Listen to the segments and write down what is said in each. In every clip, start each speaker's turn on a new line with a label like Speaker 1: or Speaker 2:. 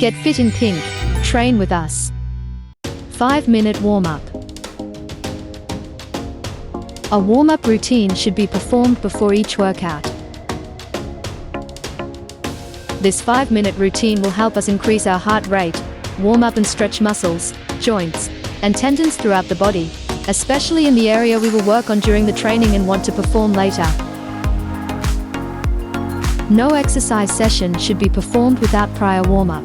Speaker 1: Get fit in pink. Train with us. 5-minute warm-up. A warm-up routine should be performed before each workout. This 5-minute routine will help us increase our heart rate, warm up and stretch muscles, joints, and tendons throughout the body, especially in the area we will work on during the training and want to perform later. No exercise session should be performed without prior warm-up.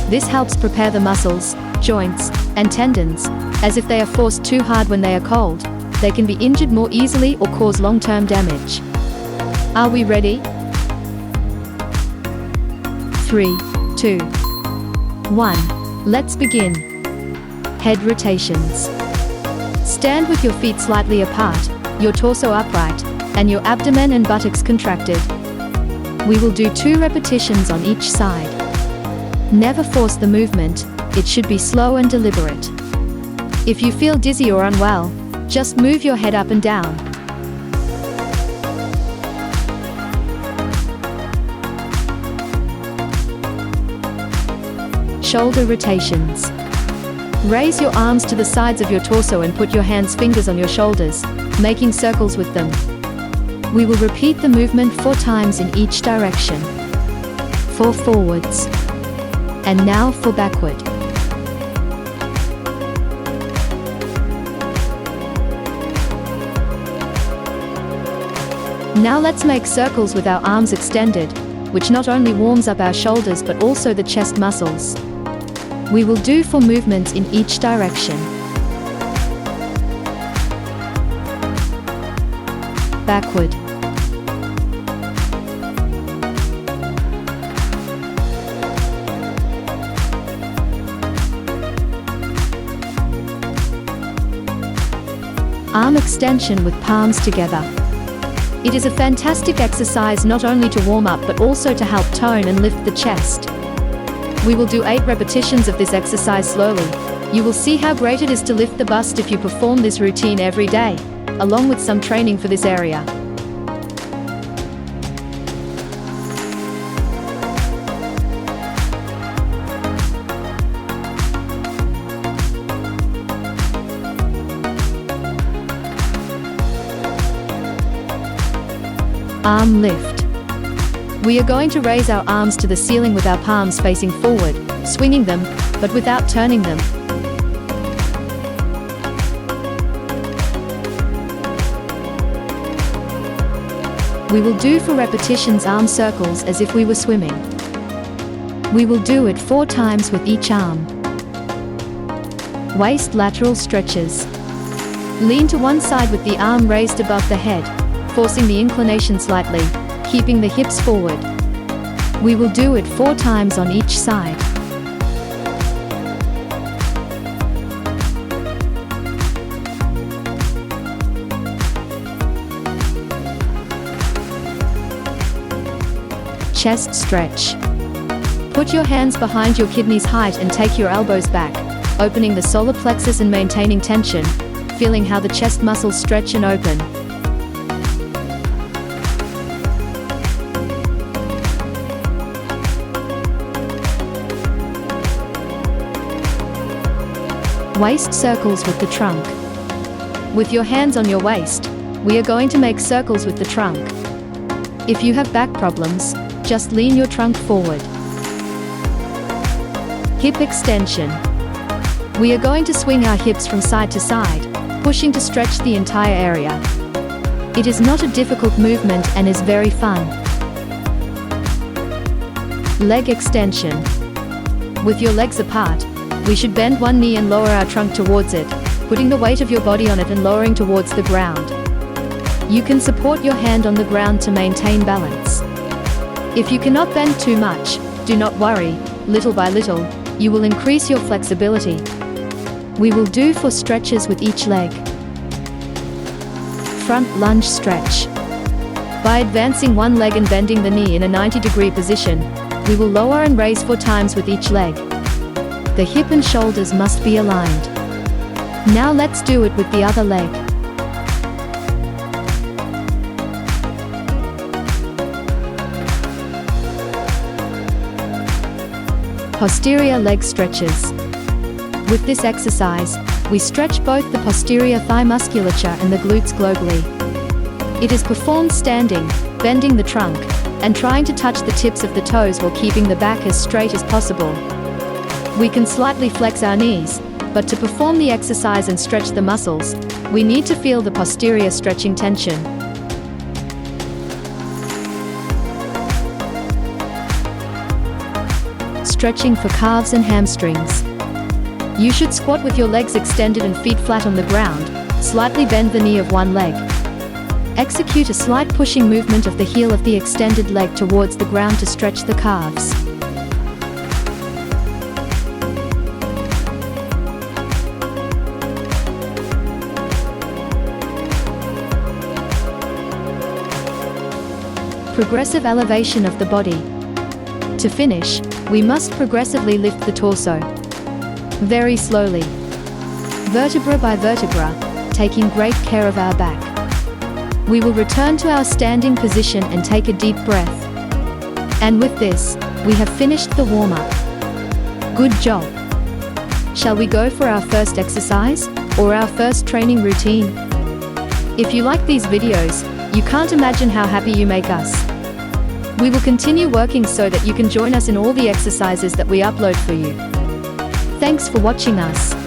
Speaker 1: This helps prepare the muscles, joints, and tendons, as if they are forced too hard when they are cold, they can be injured more easily or cause long-term damage. Are we ready? 3, 2, 1. Let's begin. Head rotations. Stand with your feet slightly apart, your torso upright, and your abdomen and buttocks contracted. We will do 2 repetitions on each side. Never force the movement, it should be slow and deliberate. If you feel dizzy or unwell, just move your head up and down. Shoulder rotations. Raise your arms to the sides of your torso and put your fingers on your shoulders, making circles with them. We will repeat the movement 4 times in each direction. 4 forwards. And now for backward. Now let's make circles with our arms extended, which not only warms up our shoulders but also the chest muscles. We will do 4 movements in each direction. Backward. Arm extension with palms together. It is a fantastic exercise not only to warm up but also to help tone and lift the chest. We will do 8 repetitions of this exercise slowly. You will see how great it is to lift the bust if you perform this routine every day, along with some training for this area. Arm lift. We are going to raise our arms to the ceiling with our palms facing forward, swinging them, but without turning them. We will do 4 repetitions arm circles as if we were swimming. We will do it 4 times with each arm. Waist lateral stretches. Lean to one side with the arm raised above the head, forcing the inclination slightly, keeping the hips forward. We will do it 4 times on each side. Chest stretch. Put your hands behind your kidneys height and take your elbows back, opening the solar plexus and maintaining tension, feeling how the chest muscles stretch and open. Waist circles with the trunk. With your hands on your waist, we are going to make circles with the trunk. If you have back problems, just lean your trunk forward. Hip extension. We are going to swing our hips from side to side, pushing to stretch the entire area. It is not a difficult movement and is very fun. Leg extension. With your legs apart, we should bend one knee and lower our trunk towards it, putting the weight of your body on it and lowering towards the ground. You can support your hand on the ground to maintain balance. If you cannot bend too much, do not worry, little by little, you will increase your flexibility. We will do 4 stretches with each leg. Front lunge stretch. By advancing one leg and bending the knee in a 90-degree position, we will lower and raise 4 times with each leg. The hip and shoulders must be aligned. Now let's do it with the other leg. posterior leg stretches. With this exercise, we stretch both the posterior thigh musculature and the glutes globally. It is performed standing, bending the trunk, and trying to touch the tips of the toes while keeping the back as straight as possible. We can slightly flex our knees, but to perform the exercise and stretch the muscles, we need to feel the posterior stretching tension. Stretching for calves and hamstrings. You should squat with your legs extended and feet flat on the ground, slightly bend the knee of one leg. Execute a slight pushing movement of the heel of the extended leg towards the ground to stretch the calves. Progressive elevation of the body. To finish, we must progressively lift the torso. Very slowly. Vertebra by vertebra, taking great care of our back. We will return to our standing position and take a deep breath. And with this, we have finished the warm-up. Good job. Shall we go for our first exercise, or our first training routine? If you like these videos, you can't imagine how happy you make us. We will continue working so that you can join us in all the exercises that we upload for you. Thanks for watching us.